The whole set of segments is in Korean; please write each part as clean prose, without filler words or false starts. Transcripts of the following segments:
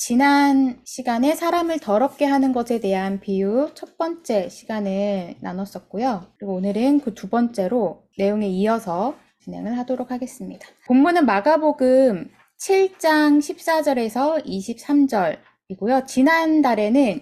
지난 시간에 사람을 더럽게 하는 것에 대한 비유 첫 번째 시간을 나눴었고요. 그리고 오늘은 그 두 번째로 내용에 이어서 진행을 하도록 하겠습니다. 본문은 마가복음 7장 14절에서 23절이고요. 지난달에는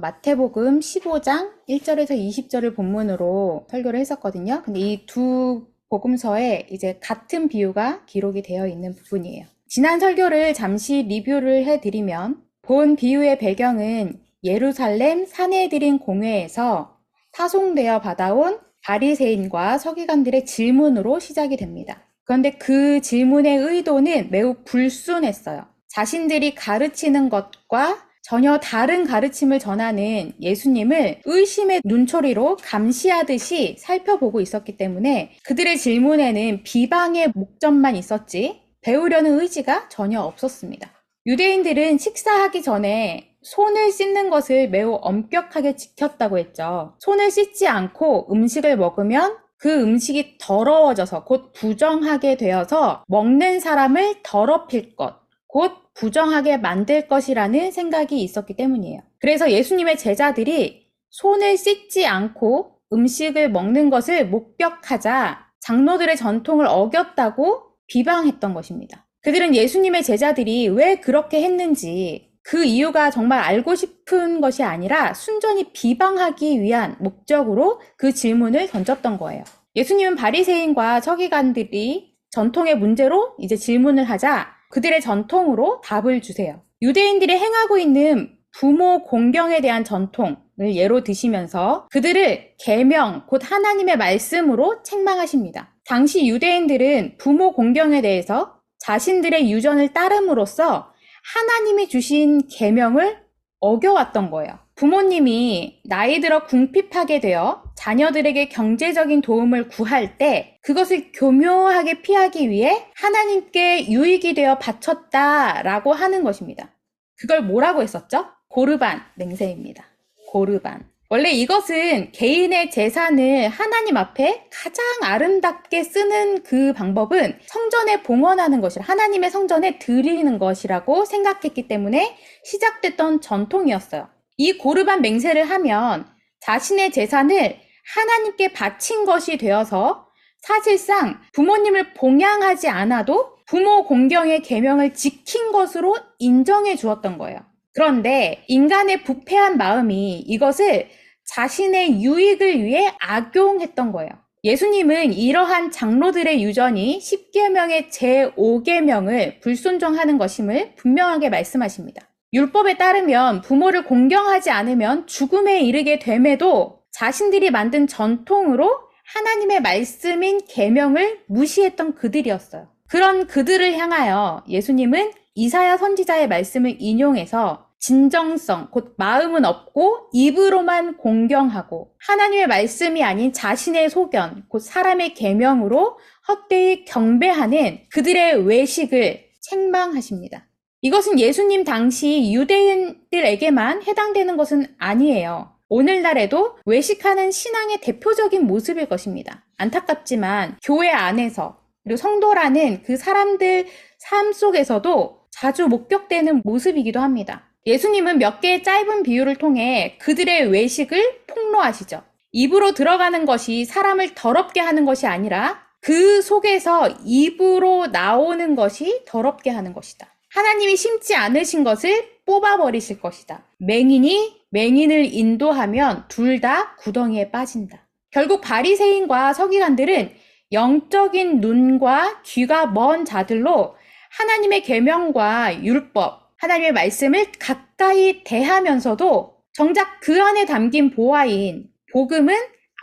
마태복음 15장 1절에서 20절을 본문으로 설교를 했었거든요. 근데 이 두 복음서에 이제 같은 비유가 기록이 되어 있는 부분이에요. 지난 설교를 잠시 리뷰를 해드리면 본 비유의 배경은 예루살렘 사내드린 공회에서 파송되어 받아온 바리새인과 서기관들의 질문으로 시작이 됩니다. 그런데 그 질문의 의도는 매우 불순했어요. 자신들이 가르치는 것과 전혀 다른 가르침을 전하는 예수님을 의심의 눈초리로 감시하듯이 살펴보고 있었기 때문에 그들의 질문에는 비방의 목적만 있었지 배우려는 의지가 전혀 없었습니다. 유대인들은 식사하기 전에 손을 씻는 것을 매우 엄격하게 지켰다고 했죠. 손을 씻지 않고 음식을 먹으면 그 음식이 더러워져서 곧 부정하게 되어서 먹는 사람을 더럽힐 것, 곧 부정하게 만들 것이라는 생각이 있었기 때문이에요. 그래서 예수님의 제자들이 손을 씻지 않고 음식을 먹는 것을 목격하자 장로들의 전통을 어겼다고 비방했던 것입니다. 그들은 예수님의 제자들이 왜 그렇게 했는지 그 이유가 정말 알고 싶은 것이 아니라 순전히 비방하기 위한 목적으로 그 질문을 던졌던 거예요. 예수님은 바리새인과 서기관들이 전통의 문제로 이제 질문을 하자 그들의 전통으로 답을 주세요. 유대인들이 행하고 있는 부모 공경에 대한 전통을 예로 드시면서 그들을 계명, 곧 하나님의 말씀으로 책망하십니다. 당시 유대인들은 부모 공경에 대해서 자신들의 유전을 따름으로써 하나님이 주신 계명을 어겨왔던 거예요. 부모님이 나이 들어 궁핍하게 되어 자녀들에게 경제적인 도움을 구할 때 그것을 교묘하게 피하기 위해 하나님께 유익이 되어 바쳤다라고 하는 것입니다. 그걸 뭐라고 했었죠? 고르반 맹세입니다. 고르반. 원래 이것은 개인의 재산을 하나님 앞에 가장 아름답게 쓰는 그 방법은 성전에 봉헌하는 것이라 하나님의 성전에 드리는 것이라고 생각했기 때문에 시작됐던 전통이었어요. 이 고르반 맹세를 하면 자신의 재산을 하나님께 바친 것이 되어서 사실상 부모님을 봉양하지 않아도 부모 공경의 계명을 지킨 것으로 인정해 주었던 거예요. 그런데 인간의 부패한 마음이 이것을 자신의 유익을 위해 악용했던 거예요. 예수님은 이러한 장로들의 유전이 10계명의 제5계명을 불순종하는 것임을 분명하게 말씀하십니다. 율법에 따르면 부모를 공경하지 않으면 죽음에 이르게 됨에도 자신들이 만든 전통으로 하나님의 말씀인 계명을 무시했던 그들이었어요. 그런 그들을 향하여 예수님은 이사야 선지자의 말씀을 인용해서 진정성, 곧 마음은 없고 입으로만 공경하고 하나님의 말씀이 아닌 자신의 소견, 곧 사람의 계명으로 헛되이 경배하는 그들의 외식을 책망하십니다. 이것은 예수님 당시 유대인들에게만 해당되는 것은 아니에요. 오늘날에도 외식하는 신앙의 대표적인 모습일 것입니다. 안타깝지만 교회 안에서 그리고 성도라는 그 사람들 삶 속에서도 자주 목격되는 모습이기도 합니다. 예수님은 몇 개의 짧은 비유를 통해 그들의 외식을 폭로하시죠. 입으로 들어가는 것이 사람을 더럽게 하는 것이 아니라 그 속에서 입으로 나오는 것이 더럽게 하는 것이다. 하나님이 심지 않으신 것을 뽑아버리실 것이다. 맹인이 맹인을 인도하면 둘 다 구덩이에 빠진다. 결국 바리새인과 서기관들은 영적인 눈과 귀가 먼 자들로 하나님의 계명과 율법, 하나님의 말씀을 가까이 대하면서도 정작 그 안에 담긴 보화인 복음은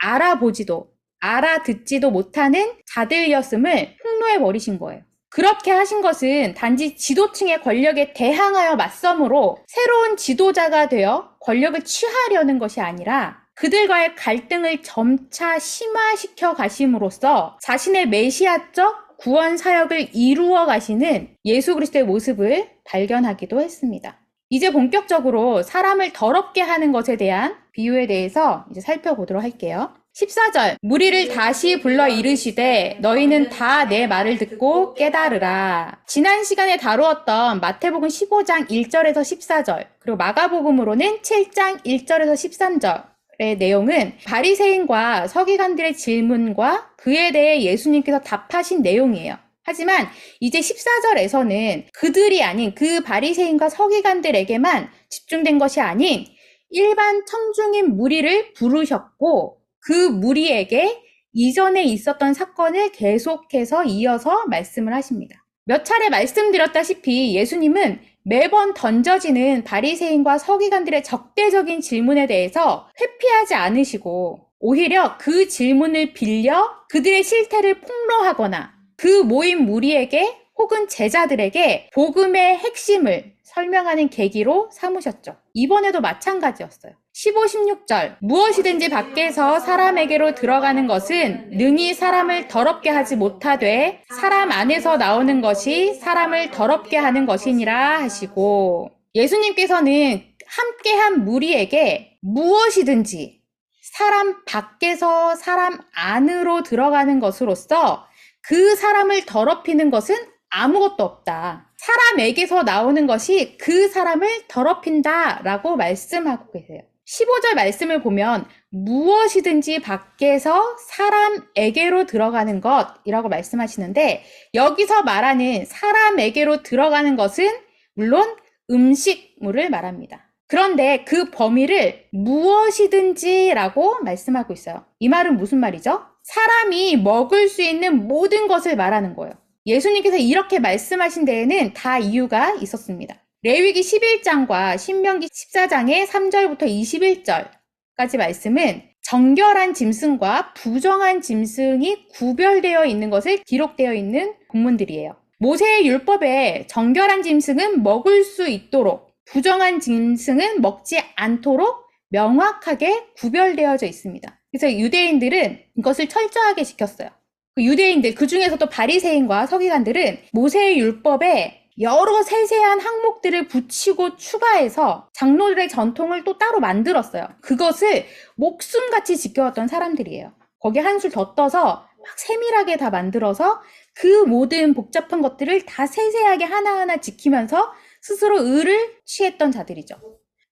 알아보지도 알아듣지도 못하는 자들이었음을 폭로해버리신 거예요. 그렇게 하신 것은 단지 지도층의 권력에 대항하여 맞섬으로 새로운 지도자가 되어 권력을 취하려는 것이 아니라 그들과의 갈등을 점차 심화시켜 가심으로써 자신의 메시아적 구원 사역을 이루어 가시는 예수 그리스도의 모습을 발견하기도 했습니다. 이제 본격적으로 사람을 더럽게 하는 것에 대한 비유에 대해서 이제 살펴보도록 할게요. 14절 무리를 다시 불러 이르시되 너희는 다 내 말을 듣고 깨달으라. 지난 시간에 다루었던 마태복음 15장 1절에서 14절 그리고 마가복음으로는 7장 1절에서 13절의 내용은 바리새인과 서기관들의 질문과 그에 대해 예수님께서 답하신 내용이에요. 하지만 이제 14절에서는 그들이 아닌 그 바리새인과 서기관들에게만 집중된 것이 아닌 일반 청중인 무리를 부르셨고 그 무리에게 이전에 있었던 사건을 계속해서 이어서 말씀을 하십니다. 몇 차례 말씀드렸다시피 예수님은 매번 던져지는 바리새인과 서기관들의 적대적인 질문에 대해서 회피하지 않으시고 오히려 그 질문을 빌려 그들의 실태를 폭로하거나 그 모인 무리에게 혹은 제자들에게 복음의 핵심을 설명하는 계기로 삼으셨죠. 이번에도 마찬가지였어요. 15, 16절 무엇이든지 밖에서 사람에게로 들어가는 것은 능히 사람을 더럽게 하지 못하되 사람 안에서 나오는 것이 사람을 더럽게 하는 것이니라 하시고 예수님께서는 함께한 무리에게 무엇이든지 사람 밖에서 사람 안으로 들어가는 것으로서 그 사람을 더럽히는 것은 아무것도 없다. 사람에게서 나오는 것이 그 사람을 더럽힌다 라고 말씀하고 계세요. 15절 말씀을 보면 무엇이든지 밖에서 사람에게로 들어가는 것이라고 말씀하시는데 여기서 말하는 사람에게로 들어가는 것은 물론 음식물을 말합니다. 그런데 그 범위를 무엇이든지 라고 말씀하고 있어요. 이 말은 무슨 말이죠? 사람이 먹을 수 있는 모든 것을 말하는 거예요. 예수님께서 이렇게 말씀하신 데에는 다 이유가 있었습니다. 레위기 11장과 신명기 14장의 3절부터 21절까지 말씀은 정결한 짐승과 부정한 짐승이 구별되어 있는 것을 기록되어 있는 본문들이에요. 모세의 율법에 정결한 짐승은 먹을 수 있도록 부정한 짐승은 먹지 않도록 명확하게 구별되어져 있습니다. 그래서 유대인들은 이것을 철저하게 지켰어요. 유대인들, 그 중에서도 바리새인과 서기관들은 모세의 율법에 여러 세세한 항목들을 붙이고 추가해서 장로들의 전통을 또 따로 만들었어요. 그것을 목숨같이 지켜왔던 사람들이에요. 거기에 한술 더 떠서 막 세밀하게 다 만들어서 그 모든 복잡한 것들을 다 세세하게 하나하나 지키면서 스스로 의를 취했던 자들이죠.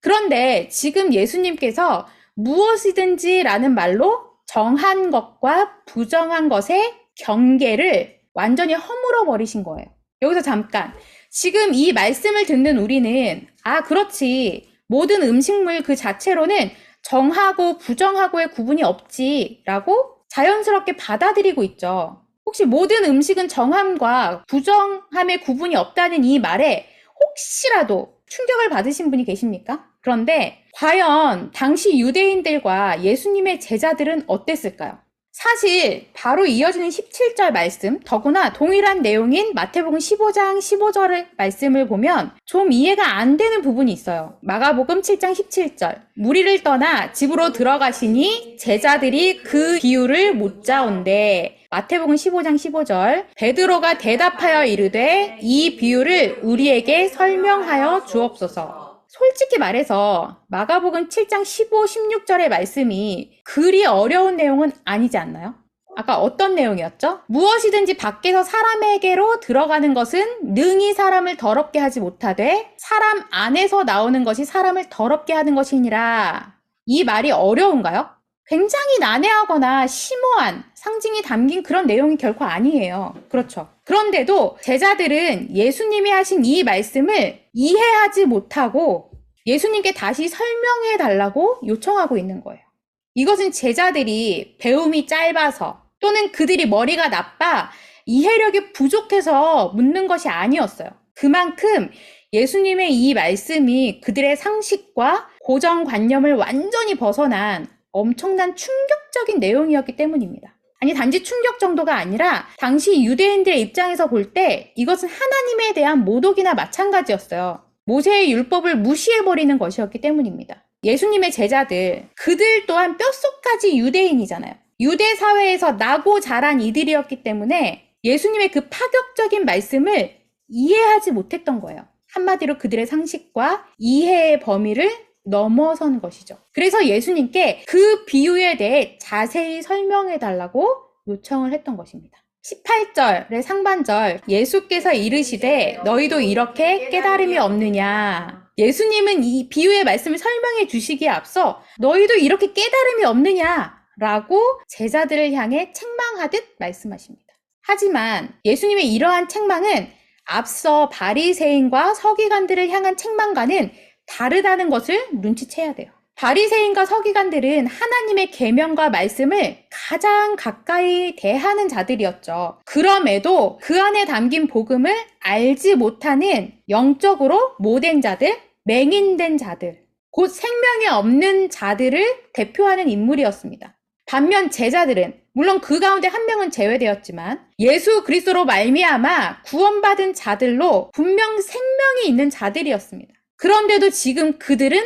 그런데 지금 예수님께서 무엇이든지 라는 말로 정한 것과 부정한 것의 경계를 완전히 허물어 버리신 거예요. 여기서 잠깐, 지금 이 말씀을 듣는 우리는 그렇지, 모든 음식물 그 자체로는 정하고 부정하고의 구분이 없지 라고 자연스럽게 받아들이고 있죠. 혹시 모든 음식은 정함과 부정함의 구분이 없다는 이 말에 혹시라도 충격을 받으신 분이 계십니까? 그런데 과연 당시 유대인들과 예수님의 제자들은 어땠을까요? 사실 바로 이어지는 17절 말씀, 더구나 동일한 내용인 마태복음 15장 15절의 말씀을 보면 좀 이해가 안 되는 부분이 있어요. 마가복음 7장 17절 무리를 떠나 집으로 들어가시니 제자들이 그 비유를 묻자온대. 마태복음 15장 15절 베드로가 대답하여 이르되 이 비유를 우리에게 설명하여 주옵소서. 솔직히 말해서 마가복음 7장 15, 16절의 말씀이 그리 어려운 내용은 아니지 않나요? 아까 어떤 내용이었죠? 무엇이든지 밖에서 사람에게로 들어가는 것은 능히 사람을 더럽게 하지 못하되 사람 안에서 나오는 것이 사람을 더럽게 하는 것이니라. 이 말이 어려운가요? 굉장히 난해하거나 심오한 상징이 담긴 그런 내용이 결코 아니에요. 그렇죠. 그런데도 제자들은 예수님이 하신 이 말씀을 이해하지 못하고 예수님께 다시 설명해 달라고 요청하고 있는 거예요. 이것은 제자들이 배움이 짧아서 또는 그들이 머리가 나빠 이해력이 부족해서 묻는 것이 아니었어요. 그만큼 예수님의 이 말씀이 그들의 상식과 고정관념을 완전히 벗어난 엄청난 충격적인 내용이었기 때문입니다. 아니, 단지 충격 정도가 아니라 당시 유대인들의 입장에서 볼 때 이것은 하나님에 대한 모독이나 마찬가지였어요. 모세의 율법을 무시해버리는 것이었기 때문입니다. 예수님의 제자들, 그들 또한 뼛속까지 유대인이잖아요. 유대 사회에서 나고 자란 이들이었기 때문에 예수님의 그 파격적인 말씀을 이해하지 못했던 거예요. 한마디로 그들의 상식과 이해의 범위를 넘어선 것이죠. 그래서 예수님께 그 비유에 대해 자세히 설명해 달라고 요청을 했던 것입니다. 18절의 상반절, 예수께서 이르시되 너희도 이렇게 깨달음이 없느냐. 예수님은 이 비유의 말씀을 설명해 주시기에 앞서 너희도 이렇게 깨달음이 없느냐라고 제자들을 향해 책망하듯 말씀하십니다. 하지만 예수님의 이러한 책망은 앞서 바리새인과 서기관들을 향한 책망과는 다르다는 것을 눈치채야 돼요. 바리새인과 서기관들은 하나님의 계명과 말씀을 가장 가까이 대하는 자들이었죠. 그럼에도 그 안에 담긴 복음을 알지 못하는 영적으로 모된 자들, 맹인된 자들, 곧 생명이 없는 자들을 대표하는 인물이었습니다. 반면 제자들은 물론 그 가운데 한 명은 제외되었지만 예수 그리스도로 말미암아 구원받은 자들로 분명 생명이 있는 자들이었습니다. 그런데도 지금 그들은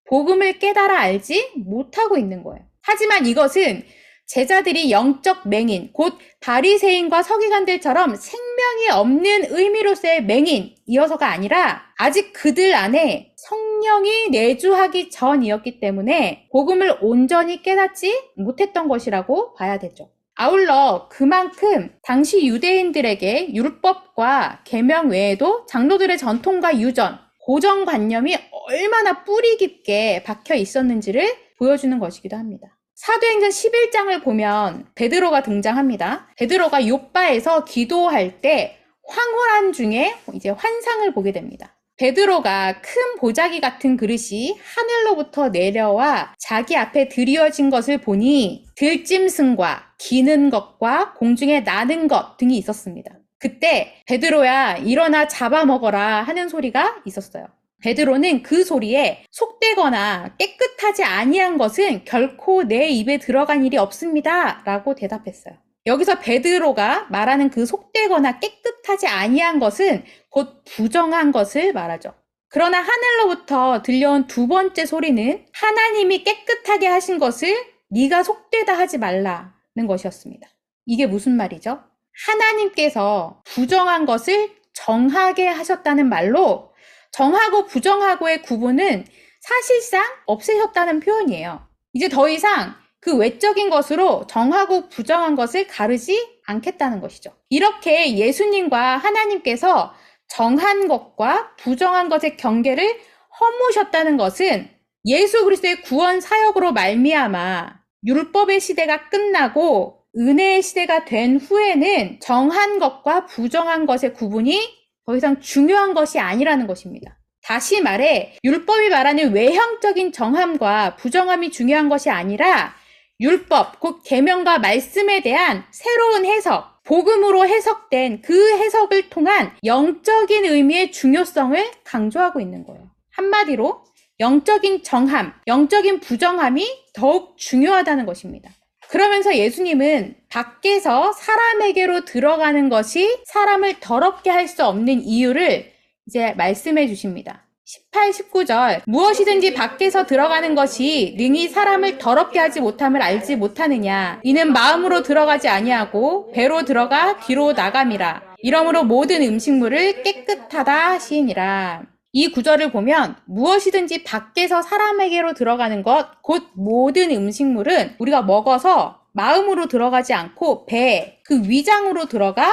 복음을 깨달아 알지 못하고 있는 거예요. 하지만 이것은 제자들이 영적 맹인, 곧 바리새인과 서기관들처럼 생명이 없는 의미로서의 맹인이어서가 아니라 아직 그들 안에 성령이 내주하기 전이었기 때문에 복음을 온전히 깨닫지 못했던 것이라고 봐야 되죠. 아울러 그만큼 당시 유대인들에게 율법과 계명 외에도 장로들의 전통과 유전, 고정관념이 얼마나 뿌리 깊게 박혀 있었는지를 보여주는 것이기도 합니다. 사도행전 11장을 보면 베드로가 등장합니다. 베드로가 요빠에서 기도할 때 황홀한 중에 이제 환상을 보게 됩니다. 베드로가 큰 보자기 같은 그릇이 하늘로부터 내려와 자기 앞에 드리워진 것을 보니 들짐승과 기는 것과 공중에 나는 것 등이 있었습니다. 그때 베드로야 일어나 잡아먹어라 하는 소리가 있었어요. 베드로는 그 소리에 속되거나 깨끗하지 아니한 것은 결코 내 입에 들어간 일이 없습니다 라고 대답했어요. 여기서 베드로가 말하는 그 속되거나 깨끗하지 아니한 것은 곧 부정한 것을 말하죠. 그러나 하늘로부터 들려온 두 번째 소리는 하나님이 깨끗하게 하신 것을 네가 속되다 하지 말라는 것이었습니다. 이게 무슨 말이죠? 하나님께서 부정한 것을 정하게 하셨다는 말로 정하고 부정하고의 구분은 사실상 없애셨다는 표현이에요. 이제 더 이상 그 외적인 것으로 정하고 부정한 것을 가르지 않겠다는 것이죠. 이렇게 예수님과 하나님께서 정한 것과 부정한 것의 경계를 허무셨다는 것은 예수 그리스도의 구원 사역으로 말미암아 율법의 시대가 끝나고 은혜의 시대가 된 후에는 정한 것과 부정한 것의 구분이 더 이상 중요한 것이 아니라는 것입니다. 다시 말해 율법이 말하는 외형적인 정함과 부정함이 중요한 것이 아니라 율법, 곧 계명과 말씀에 대한 새로운 해석, 복음으로 해석된 그 해석을 통한 영적인 의미의 중요성을 강조하고 있는 거예요. 한마디로 영적인 정함, 영적인 부정함이 더욱 중요하다는 것입니다. 그러면서 예수님은 밖에서 사람에게로 들어가는 것이 사람을 더럽게 할 수 없는 이유를 이제 말씀해 주십니다. 18, 19절 무엇이든지 밖에서 들어가는 것이 능히 사람을 더럽게 하지 못함을 알지 못하느냐. 이는 마음으로 들어가지 아니하고 배로 들어가 뒤로 나감이라. 이러므로 모든 음식물을 깨끗하다 하시니라. 이 구절을 보면 무엇이든지 밖에서 사람에게로 들어가는 것, 곧 모든 음식물은 우리가 먹어서 마음으로 들어가지 않고 배, 그 위장으로 들어가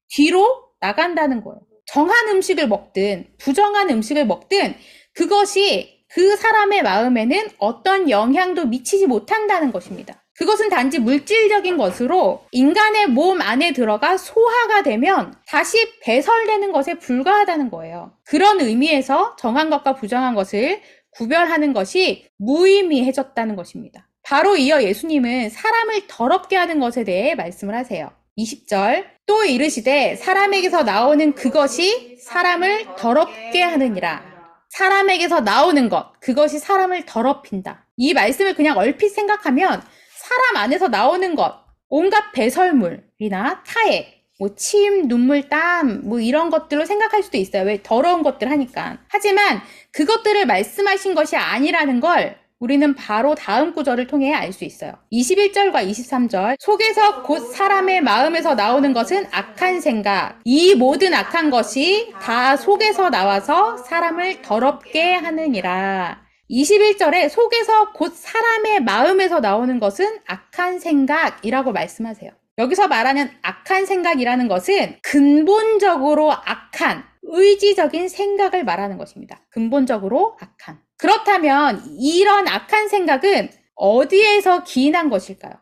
뒤로 나간다는 거예요. 정한 음식을 먹든 부정한 음식을 먹든 그것이 그 사람의 마음에는 어떤 영향도 미치지 못한다는 것입니다. 그것은 단지 물질적인 것으로 인간의 몸 안에 들어가 소화가 되면 다시 배설되는 것에 불과하다는 거예요. 그런 의미에서 정한 것과 부정한 것을 구별하는 것이 무의미해졌다는 것입니다. 바로 이어 예수님은 사람을 더럽게 하는 것에 대해 말씀을 하세요. 20절 또 이르시되 사람에게서 나오는 그것이 사람을 더럽게 하느니라. 사람에게서 나오는 것, 그것이 사람을 더럽힌다. 이 말씀을 그냥 얼핏 생각하면 사람 안에서 나오는 것, 온갖 배설물이나 타액, 침, 눈물, 땀, 이런 것들로 생각할 수도 있어요. 왜? 더러운 것들 하니까. 하지만 그것들을 말씀하신 것이 아니라는 걸 우리는 바로 다음 구절을 통해 알 수 있어요. 21절과 23절 속에서 곧 사람의 마음에서 나오는 것은 악한 생각, 이 모든 악한 것이 다 속에서 나와서 사람을 더럽게 하느니라. 21절에 속에서 곧 사람의 마음에서 나오는 것은 악한 생각이라고 말씀하세요. 여기서 말하는 악한 생각이라는 것은 근본적으로 악한 의지적인 생각을 말하는 것입니다. 근본적으로 악한. 그렇다면 이런 악한 생각은 어디에서 기인한 것일까요?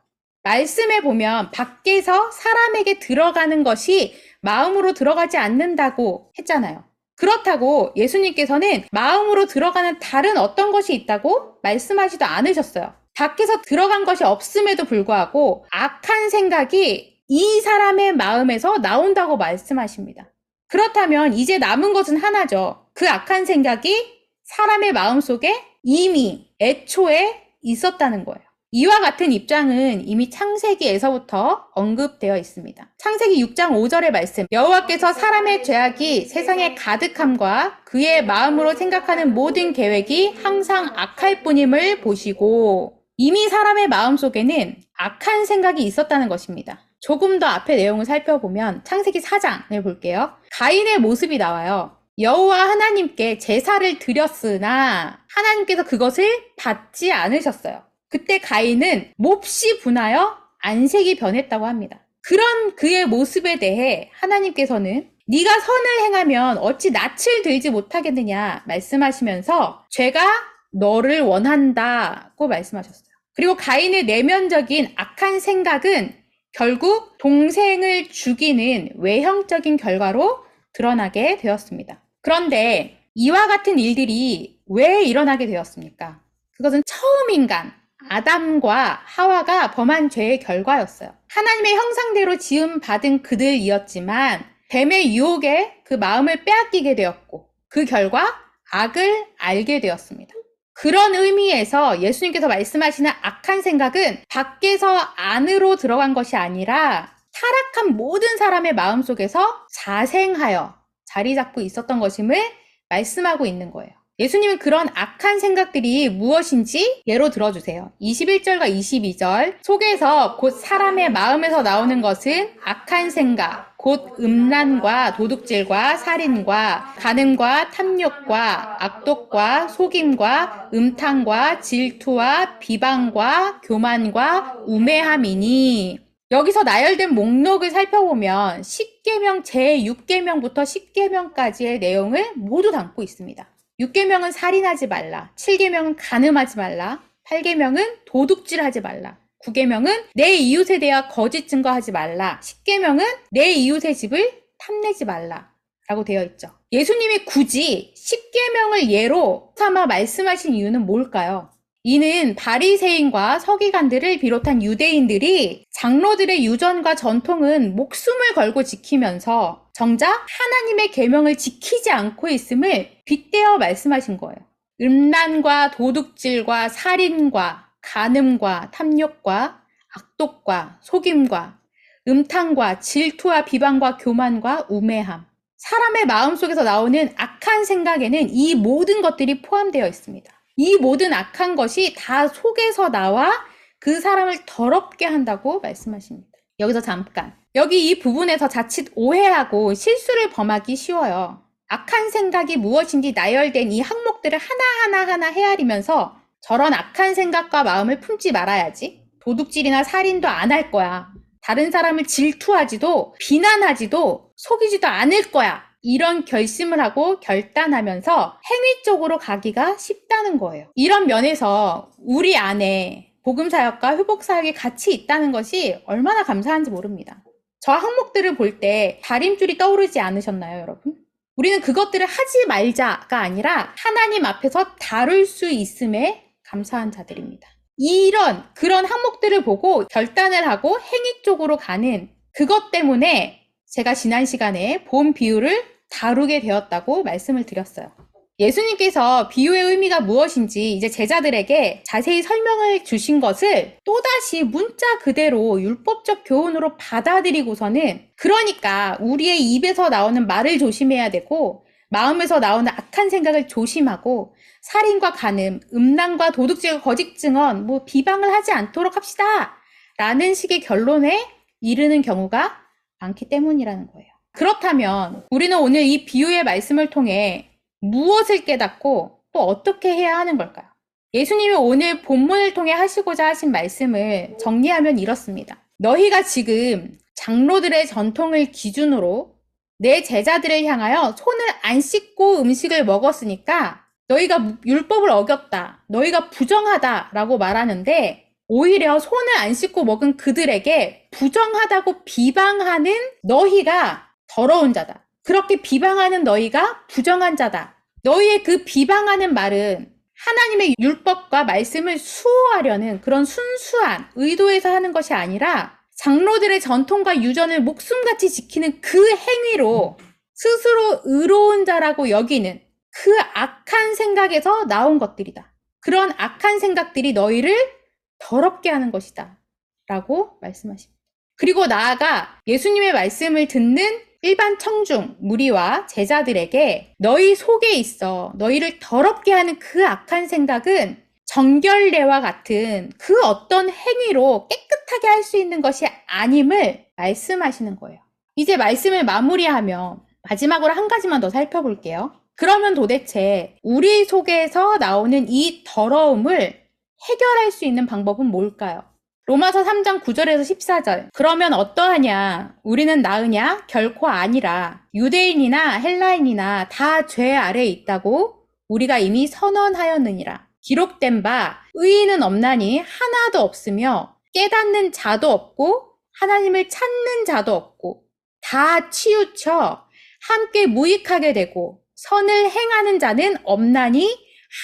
말씀에 보면 밖에서 사람에게 들어가는 것이 마음으로 들어가지 않는다고 했잖아요. 그렇다고 예수님께서는 마음으로 들어가는 다른 어떤 것이 있다고 말씀하지도 않으셨어요. 밖에서 들어간 것이 없음에도 불구하고 악한 생각이 이 사람의 마음에서 나온다고 말씀하십니다. 그렇다면 이제 남은 것은 하나죠. 그 악한 생각이 사람의 마음속에 이미 애초에 있었다는 거예요. 이와 같은 입장은 이미 창세기에서부터 언급되어 있습니다. 창세기 6장 5절의 말씀, 여호와께서 사람의 죄악이 세상에 가득함과 그의 마음으로 생각하는 모든 계획이 항상 악할 뿐임을 보시고, 이미 사람의 마음속에는 악한 생각이 있었다는 것입니다. 조금 더 앞의 내용을 살펴보면 창세기 4장을 볼게요. 가인의 모습이 나와요. 여호와 하나님께 제사를 드렸으나 하나님께서 그것을 받지 않으셨어요. 그때 가인은 몹시 분하여 안색이 변했다고 합니다. 그런 그의 모습에 대해 하나님께서는 네가 선을 행하면 어찌 낯을 들지 못하겠느냐 말씀하시면서 죄가 너를 원한다고 말씀하셨어요. 그리고 가인의 내면적인 악한 생각은 결국 동생을 죽이는 외형적인 결과로 드러나게 되었습니다. 그런데 이와 같은 일들이 왜 일어나게 되었습니까? 그것은 처음 인간 아담과 하와가 범한 죄의 결과였어요. 하나님의 형상대로 지음받은 그들이었지만 뱀의 유혹에 그 마음을 빼앗기게 되었고 그 결과 악을 알게 되었습니다. 그런 의미에서 예수님께서 말씀하시는 악한 생각은 밖에서 안으로 들어간 것이 아니라 타락한 모든 사람의 마음속에서 자생하여 자리 잡고 있었던 것임을 말씀하고 있는 거예요. 예수님은 그런 악한 생각들이 무엇인지 예로 들어주세요. 21절과 22절, 속에서 곧 사람의 마음에서 나오는 것은 악한 생각, 곧 음란과 도둑질과 살인과 간음과 탐욕과 악독과 속임과 음탕과 질투와 비방과 교만과 우매함이니. 여기서 나열된 목록을 살펴보면 10계명 제6계명부터 10계명까지의 내용을 모두 담고 있습니다. 6계명은 살인하지 말라, 7계명은 간음하지 말라, 8계명은 도둑질하지 말라, 9계명은 내 이웃에 대하여 거짓 증거하지 말라, 10계명은 내 이웃의 집을 탐내지 말라 라고 되어 있죠. 예수님이 굳이 10계명을 예로 삼아 말씀하신 이유는 뭘까요? 이는 바리새인과 서기관들을 비롯한 유대인들이 장로들의 유전과 전통은 목숨을 걸고 지키면서 정작 하나님의 계명을 지키지 않고 있음을 빗대어 말씀하신 거예요. 음란과 도둑질과 살인과 간음과 탐욕과 악독과 속임과 음탕과 질투와 비방과 교만과 우매함. 사람의 마음속에서 나오는 악한 생각에는 이 모든 것들이 포함되어 있습니다. 이 모든 악한 것이 다 속에서 나와 그 사람을 더럽게 한다고 말씀하십니다. 여기서 잠깐. 여기 이 부분에서 자칫 오해하고 실수를 범하기 쉬워요. 악한 생각이 무엇인지 나열된 이 항목들을 하나하나 헤아리면서 저런 악한 생각과 마음을 품지 말아야지. 도둑질이나 살인도 안 할 거야. 다른 사람을 질투하지도 비난하지도 속이지도 않을 거야. 이런 결심을 하고 결단하면서 행위 쪽으로 가기가 쉽다는 거예요. 이런 면에서 우리 안에 복음사역과 회복사역이 같이 있다는 것이 얼마나 감사한지 모릅니다. 저 항목들을 볼 때 다림줄이 떠오르지 않으셨나요, 여러분? 우리는 그것들을 하지 말자가 아니라 하나님 앞에서 다룰 수 있음에 감사한 자들입니다. 그런 항목들을 보고 결단을 하고 행위 쪽으로 가는 그것 때문에 제가 지난 시간에 본 비유를 다루게 되었다고 말씀을 드렸어요. 예수님께서 비유의 의미가 무엇인지 이제 제자들에게 자세히 설명을 주신 것을 또다시 문자 그대로 율법적 교훈으로 받아들이고서는 그러니까 우리의 입에서 나오는 말을 조심해야 되고 마음에서 나오는 악한 생각을 조심하고 살인과 간음, 음란과 도둑질과 거짓 증언, 비방을 하지 않도록 합시다 라는 식의 결론에 이르는 경우가 많기 때문이라는 거예요. 그렇다면 우리는 오늘 이 비유의 말씀을 통해 무엇을 깨닫고 또 어떻게 해야 하는 걸까요? 예수님이 오늘 본문을 통해 하시고자 하신 말씀을 정리하면 이렇습니다. 너희가 지금 장로들의 전통을 기준으로 내 제자들을 향하여 손을 안 씻고 음식을 먹었으니까 너희가 율법을 어겼다, 너희가 부정하다라고 말하는데, 오히려 손을 안 씻고 먹은 그들에게 부정하다고 비방하는 너희가 더러운 자다. 그렇게 비방하는 너희가 부정한 자다. 너희의 그 비방하는 말은 하나님의 율법과 말씀을 수호하려는 그런 순수한 의도에서 하는 것이 아니라 장로들의 전통과 유전을 목숨같이 지키는 그 행위로 스스로 의로운 자라고 여기는 그 악한 생각에서 나온 것들이다. 그런 악한 생각들이 너희를 더럽게 하는 것이다. 라고 말씀하십니다. 그리고 나아가 예수님의 말씀을 듣는 일반 청중, 무리와 제자들에게 너희 속에 있어 너희를 더럽게 하는 그 악한 생각은 정결례와 같은 그 어떤 행위로 깨끗하게 할 수 있는 것이 아님을 말씀하시는 거예요. 이제 말씀을 마무리하며 마지막으로 한 가지만 더 살펴볼게요. 그러면 도대체 우리 속에서 나오는 이 더러움을 해결할 수 있는 방법은 뭘까요? 로마서 3장 9절에서 14절. 그러면 어떠하냐? 우리는 나으냐? 결코 아니라. 유대인이나 헬라인이나 다 죄 아래에 있다고 우리가 이미 선언하였느니라. 기록된 바 의인은 없나니 하나도 없으며 깨닫는 자도 없고 하나님을 찾는 자도 없고 다 치우쳐 함께 무익하게 되고 선을 행하는 자는 없나니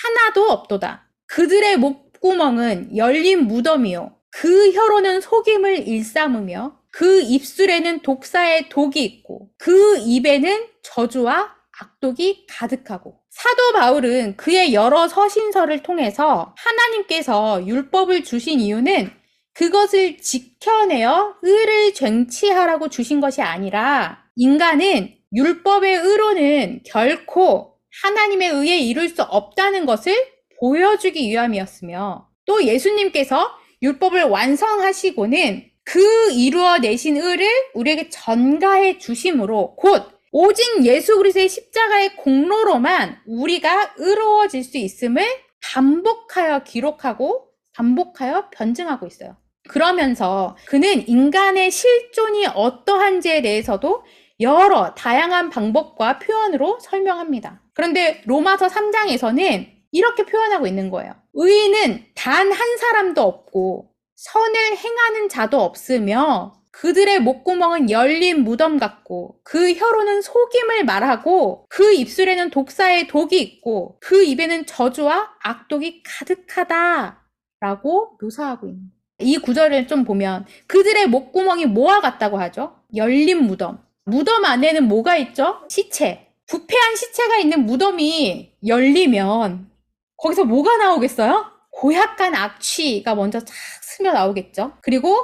하나도 없도다. 그들의 목구멍은 열린 무덤이요 그 혀로는 속임을 일삼으며 그 입술에는 독사의 독이 있고 그 입에는 저주와 악독이 가득하고. 사도 바울은 그의 여러 서신서를 통해서 하나님께서 율법을 주신 이유는 그것을 지켜내어 의를 쟁취하라고 주신 것이 아니라 인간은 율법의 의로는 결코 하나님의 의에 이룰 수 없다는 것을 보여주기 위함이었으며, 또 예수님께서 율법을 완성하시고는 그 이루어내신 의를 우리에게 전가해 주심으로 곧 오직 예수 그리스도의 십자가의 공로로만 우리가 의로워질 수 있음을 반복하여 기록하고 반복하여 변증하고 있어요. 그러면서 그는 인간의 실존이 어떠한지에 대해서도 여러 다양한 방법과 표현으로 설명합니다. 그런데 로마서 3장에서는 이렇게 표현하고 있는 거예요. 의인은 단 한 사람도 없고 선을 행하는 자도 없으며 그들의 목구멍은 열린 무덤 같고 그 혀로는 속임을 말하고 그 입술에는 독사의 독이 있고 그 입에는 저주와 악독이 가득하다 라고 묘사하고 있는 거예요. 이 구절을 좀 보면 그들의 목구멍이 뭐와 같다고 하죠? 열린 무덤. 무덤 안에는 뭐가 있죠? 시체. 부패한 시체가 있는 무덤이 열리면 거기서 뭐가 나오겠어요? 고약한 악취가 먼저 착 스며 나오겠죠. 그리고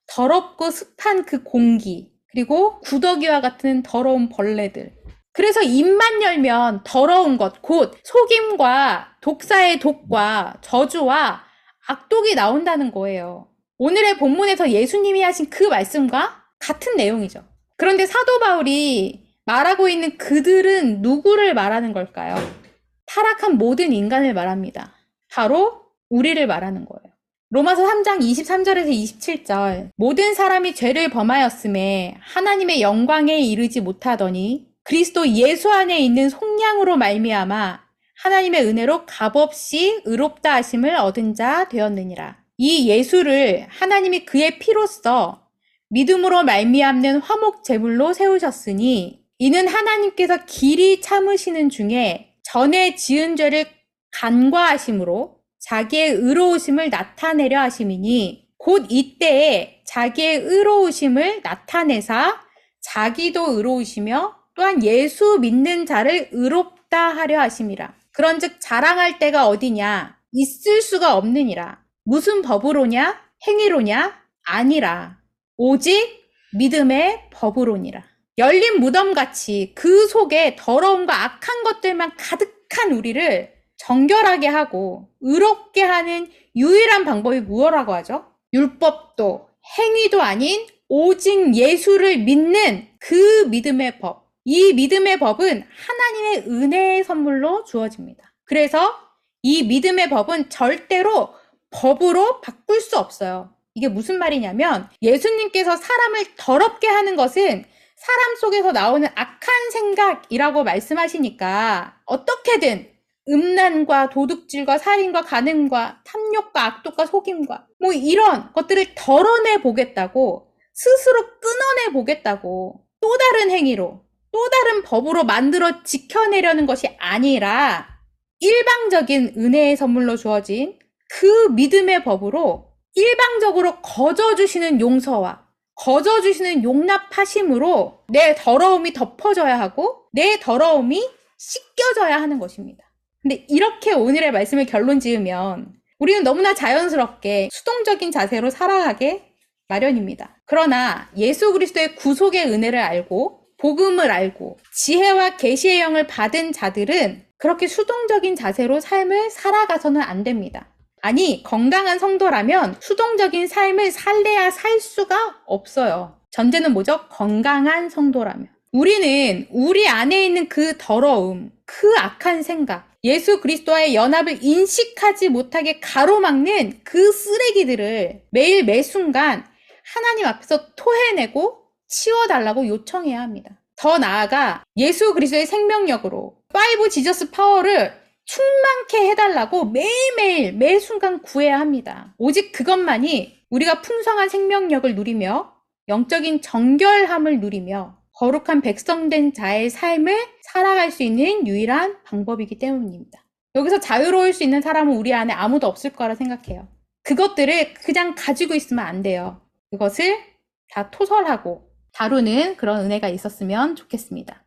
더럽고 습한 그 공기, 그리고 구더기와 같은 더러운 벌레들. 그래서 입만 열면 더러운 것, 곧 속임과 독사의 독과 저주와 악독이 나온다는 거예요. 오늘의 본문에서 예수님이 하신 그 말씀과 같은 내용이죠. 그런데 사도 바울이 말하고 있는 그들은 누구를 말하는 걸까요? 타락한 모든 인간을 말합니다. 바로 우리를 말하는 거예요. 로마서 3장 23절에서 27절. 모든 사람이 죄를 범하였음에 하나님의 영광에 이르지 못하더니 그리스도 예수 안에 있는 속량으로 말미암아 하나님의 은혜로 값없이 의롭다 하심을 얻은 자 되었느니라. 이 예수를 하나님이 그의 피로써 믿음으로 말미암는 화목 제물로 세우셨으니 이는 하나님께서 길이 참으시는 중에 전에 지은 죄를 간과하심으로 자기의 의로우심을 나타내려 하심이니 곧 이때에 자기의 의로우심을 나타내사 자기도 의로우시며 또한 예수 믿는 자를 의롭다 하려 하심이라. 그런즉 자랑할 때가 어디냐? 있을 수가 없느니라. 무슨 법으로냐? 행위로냐? 아니라 오직 믿음의 법으로니라. 열린 무덤같이 그 속에 더러움과 악한 것들만 가득한 우리를 정결하게 하고 의롭게 하는 유일한 방법이 무엇이라고 하죠? 율법도 행위도 아닌 오직 예수를 믿는 그 믿음의 법. 이 믿음의 법은 하나님의 은혜의 선물로 주어집니다. 그래서 이 믿음의 법은 절대로 법으로 바꿀 수 없어요. 이게 무슨 말이냐면 예수님께서 사람을 더럽게 하는 것은 사람 속에서 나오는 악한 생각이라고 말씀하시니까 어떻게든 음란과 도둑질과 살인과 간음과 탐욕과 악독과 속임과 뭐 이런 것들을 덜어내 보겠다고, 스스로 끊어내 보겠다고 또 다른 행위로, 또 다른 법으로 만들어 지켜내려는 것이 아니라 일방적인 은혜의 선물로 주어진 그 믿음의 법으로 일방적으로 거저주시는 용서와 거저주시는 용납하심으로 내 더러움이 덮어져야 하고 내 더러움이 씻겨져야 하는 것입니다. 근데 이렇게 오늘의 말씀을 결론 지으면 우리는 너무나 자연스럽게 수동적인 자세로 살아가게 마련입니다. 그러나 예수 그리스도의 구속의 은혜를 알고 복음을 알고 지혜와 계시의 영을 받은 자들은 그렇게 수동적인 자세로 삶을 살아가서는 안 됩니다. 아니, 건강한 성도라면 수동적인 삶을 살래야 살 수가 없어요. 전제는 뭐죠? 건강한 성도라면. 우리는 우리 안에 있는 그 더러움, 그 악한 생각, 예수 그리스도와의 연합을 인식하지 못하게 가로막는 그 쓰레기들을 매일 매순간 하나님 앞에서 토해내고 치워달라고 요청해야 합니다. 더 나아가 예수 그리스도의 생명력으로 파이브 지저스 파워를 충만케 해달라고 매일매일 매 순간 구해야 합니다. 오직 그것만이 우리가 풍성한 생명력을 누리며 영적인 정결함을 누리며 거룩한 백성된 자의 삶을 살아갈 수 있는 유일한 방법이기 때문입니다. 여기서 자유로울 수 있는 사람은 우리 안에 아무도 없을 거라 생각해요. 그것들을 그냥 가지고 있으면 안 돼요. 그것을 다 토설하고 다루는 그런 은혜가 있었으면 좋겠습니다.